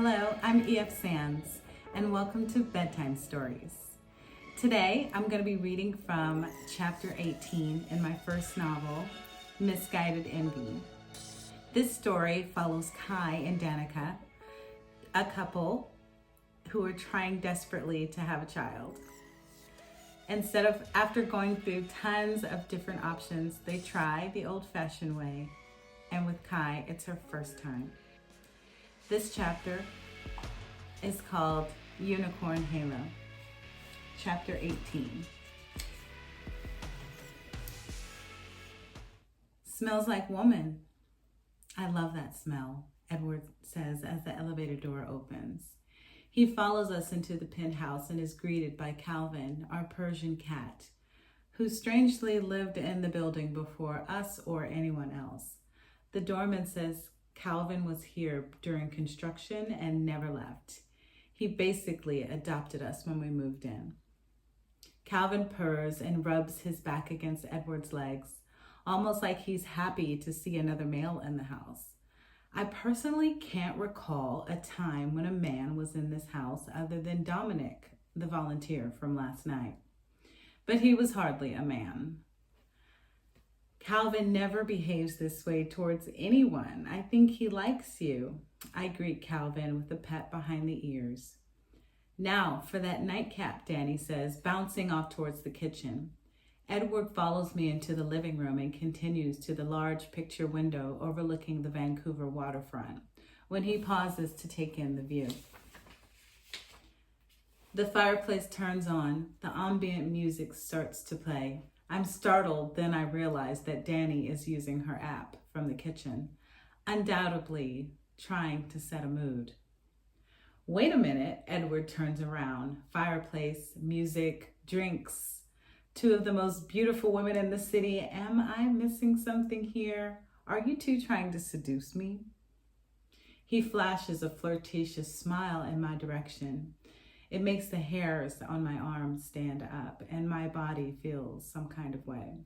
Hello, I'm E.F. Sands, and welcome to Bedtime Stories. Today, I'm going to be reading from chapter 18 in my first novel, Misguided Envy. This story follows Kai and Danica, a couple who are trying desperately to have a child. After going through tons of different options, they try the old-fashioned way, and with Kai, it's her first time. This chapter is called Unicorn Halo, chapter 18. Smells like woman. I love that smell, Edward says as the elevator door opens. He follows us into the penthouse and is greeted by Calvin, our Persian cat, who strangely lived in the building before us or anyone else. The doorman says Calvin was here during construction and never left. He basically adopted us when we moved in. Calvin purrs and rubs his back against Edward's legs, almost like he's happy to see another male in the house. I personally can't recall a time when a man was in this house other than Dominic, the volunteer from last night. But he was hardly a man. Calvin never behaves this way towards anyone. I think he likes you. I greet Calvin with a pat behind the ears. Now for that nightcap, Danny says, bouncing off towards the kitchen. Edward follows me into the living room and continues to the large picture window overlooking the Vancouver waterfront when he pauses to take in the view. The fireplace turns on. The ambient music starts to play. I'm startled, then I realize that Danny is using her app from the kitchen, undoubtedly trying to set a mood. Wait a minute, Edward turns around. Fireplace, music, drinks. Two of the most beautiful women in the city. Am I missing something here? Are you two trying to seduce me? He flashes a flirtatious smile in my direction. It makes the hairs on my arms stand up and my body feels some kind of way.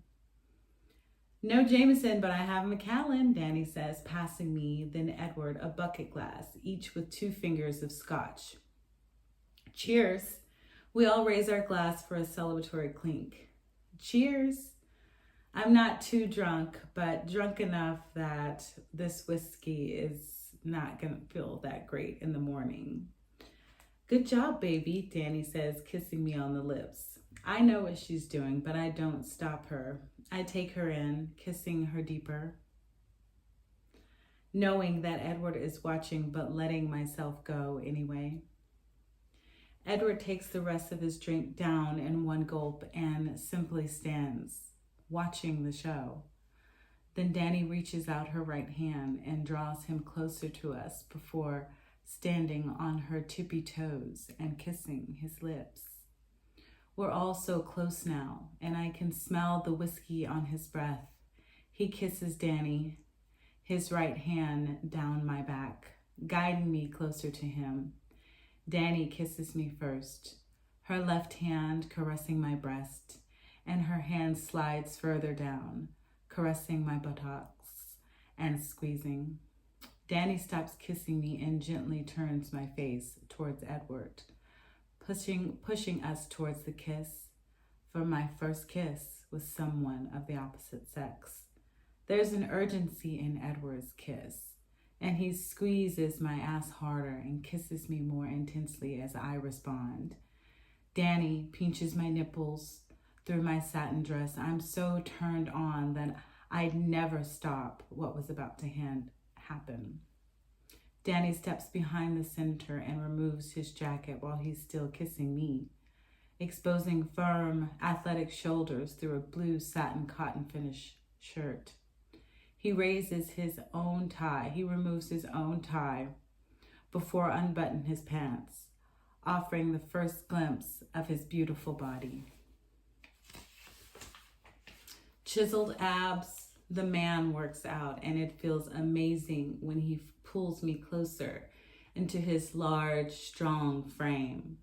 No Jameson, but I have Macallan, Danny says, passing me, then Edward, a bucket glass, each with 2 fingers of scotch. Cheers. We all raise our glass for a celebratory clink. Cheers. I'm not too drunk, but drunk enough that this whiskey is not going to feel that great in the morning. Good job, baby, Danny says, kissing me on the lips. I know what she's doing, but I don't stop her. I take her in, kissing her deeper, knowing that Edward is watching, but letting myself go anyway. Edward takes the rest of his drink down in one gulp and simply stands, watching the show. Then Danny reaches out her right hand and draws him closer to us before standing on her tippy toes and kissing his lips. We're all so close now, and I can smell the whiskey on his breath. He kisses Danny, his right hand down my back, guiding me closer to him. Danny kisses me first, her left hand caressing my breast, and her hand slides further down, caressing my buttocks and squeezing. Danny stops kissing me and gently turns my face towards Edward, pushing us towards the kiss for my first kiss with someone of the opposite sex. There's an urgency in Edward's kiss, and he squeezes my ass harder and kisses me more intensely as I respond. Danny pinches my nipples through my satin dress. I'm so turned on that I'd never stop what was about to happen. Danny steps behind the center and removes his jacket while he's still kissing me, exposing firm, athletic shoulders through a blue satin cotton finish shirt. He removes his own tie before unbuttoning his pants, offering the first glimpse of his beautiful body. Chiseled abs, the man works out, and it feels amazing when he pulls me closer into his large, strong frame.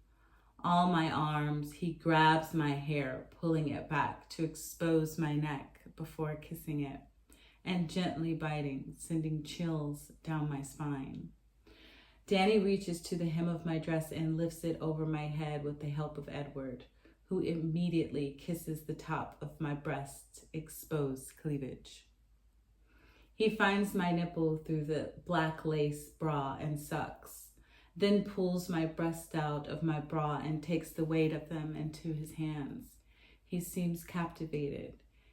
All my arms, he grabs my hair, pulling it back to expose my neck before kissing it, and gently biting, sending chills down my spine. Danny reaches to the hem of my dress and lifts it over my head with the help of Edward, who immediately kisses the top of my breast's exposed cleavage. He finds my nipple through the black lace bra and sucks, then pulls my breast out of my bra and takes the weight of them into his hands. He seems captivated.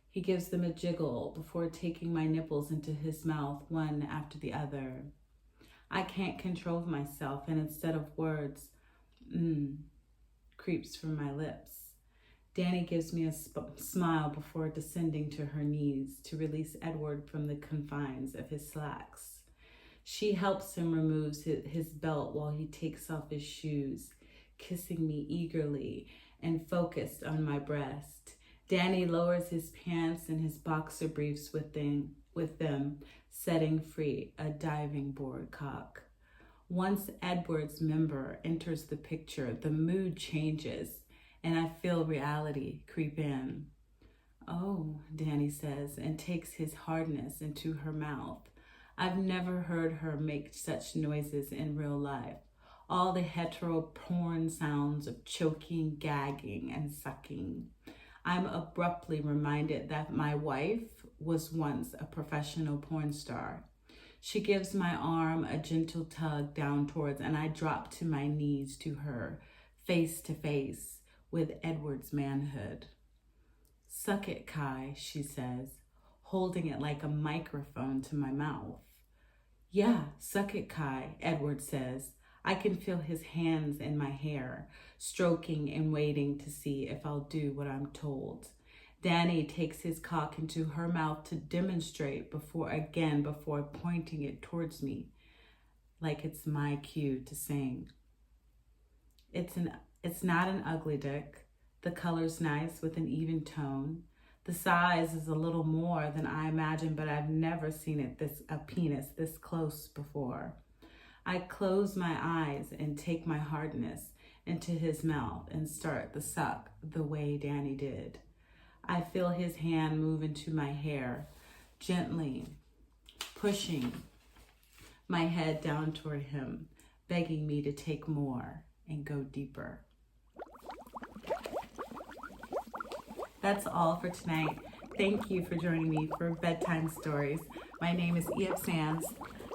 He gives them a jiggle before taking my nipples into his mouth, one after the other. I can't control myself, and instead of words, creeps from my lips. Danny gives me a smile before descending to her knees to release Edward from the confines of his slacks. She helps him remove his belt while he takes off his shoes, kissing me eagerly and focused on my breast. Danny lowers his pants and his boxer briefs with them, setting free a diving board cock. Once Edward's member enters the picture, the mood changes, and I feel reality creep in. "Oh," Danny says, and takes his hardness into her mouth. I've never heard her make such noises in real life. All the hetero porn sounds of choking, gagging, and sucking. I'm abruptly reminded that my wife was once a professional porn star. She gives my arm a gentle tug down towards, and I drop to my knees to her, face to face with Edward's manhood. "Suck it, Kai," she says, holding it like a microphone to my mouth. "Yeah, suck it, Kai," Edward says. I can feel his hands in my hair, stroking and waiting to see if I'll do what I'm told. Danny takes his cock into her mouth to demonstrate before pointing it towards me, like it's my cue to sing. It's not an ugly dick. The color's nice with an even tone. The size is a little more than I imagined, but I've never seen a penis this close before. I close my eyes and take my hardness into his mouth and start the suck the way Danny did. I feel his hand move into my hair, gently pushing my head down toward him, begging me to take more and go deeper. That's all for tonight. Thank you for joining me for Bedtime Stories. My name is E.F. Sands.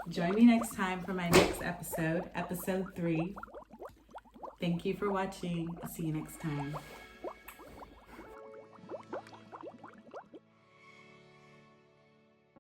Join me next time for my next episode, episode 3. Thank you for watching. I'll see you next time.